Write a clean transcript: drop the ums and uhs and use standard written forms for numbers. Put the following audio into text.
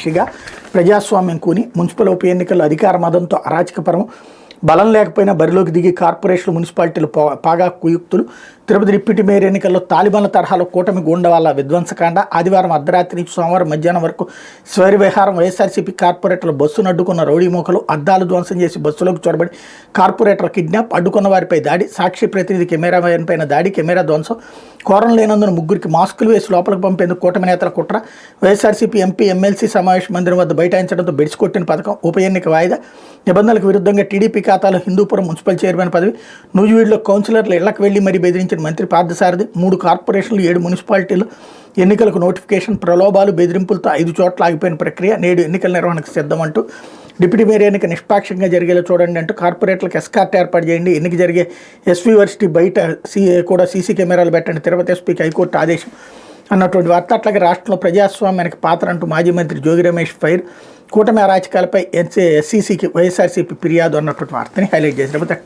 సాక్షిగా ప్రజాస్వామ్యం కూని మున్సిపల్ ఉప ఎన్నికల్లో అధికార మదంతో అరాచకపరం బలం లేకపోయినా బరిలోకి దిగి కార్పొరేషన్లు మున్సిపాలిటీలు పాగా కుయుక్తులు తిరుపతి డిప్యూటీ మేయర్ ఎన్నికల్లో తాలిబాన్ల తరహాలో కూటమి గూండాల విధ్వంసకాండ ఆదివారం అర్ధరాత్రి నుంచి సోమవారం మధ్యాహ్నం వరకు స్వైర విహారం వైఎస్ఆర్సీపీ కార్పొరేటర్లు బస్సును అడ్డుకున్న రౌడీ మూకలు అద్దాలు ధ్వంసం చేసి బస్సులోకి చొరబడి కార్పొరేటర్ కిడ్నాప్ అడ్డుకున్న వారిపై దాడి సాక్షి ప్రతినిధి కెమెరామెన్ పైన దాడి కెమెరా ధ్వంసం కోరం లేనందున ముగ్గురికి మాస్కులు వేసి లోపలికి పంపేందుకు కూటమి నేతల కుట్ర వైఎస్ఆర్సీపీ ఎంపీ ఎమ్మెల్సీ సమావేశ మందిరం వద్ద బైఠాయించడంతో బెడిసికొట్టిన పథకం ఉప ఎన్నిక వాయిదా నిబంధనలకు విరుద్ధంగా టీడీపీ ఖాతాలో హిందూపురం మున్సిపల్ చైర్మన్ పదవి నూజివీడులో కౌన్సిలర్లు ఇళ్లకు వెళ్లి మరీ బెదిరించిన మంత్రి పార్థసారథి 3 కార్పొరేషన్లు 7 మున్సిపాలిటీలు ఎన్నికలకు నోటిఫికేషన్ ప్రలోభాలు బెదిరింపులతో 5 చోట్ల ఆగిపోయిన ప్రక్రియ నేడు ఎన్నికల నిర్వహణకు సిద్ధమంటూ డిప్యూటీ మేయర్ ఎన్నిక నిష్పాక్షంగా జరిగేలా చూడండి అంటూ కార్పొరేట్లకు ఎస్కార్ట్ ఏర్పాటు చేయండి ఎన్నిక జరిగే ఎస్వీ వర్సిటీ బయట కూడా సీసీ కెమెరాలు పెట్టండి తిరుపతి ఎస్పీకి హైకోర్టు ఆదేశం అన్నటువంటి వార్త. అట్లాగే రాష్ట్రంలో ప్రజాస్వామ్యానికి పాత్ర అంటూ మాజీ మంత్రి జోగి రమేష్ ఫైర్ కూటమి అరాచకాలపై ఎస్సీసీకి వైఎస్ఆర్సీపీ ఫిర్యాదు అన్నటువంటి వార్తని హైలైట్ చేశారు.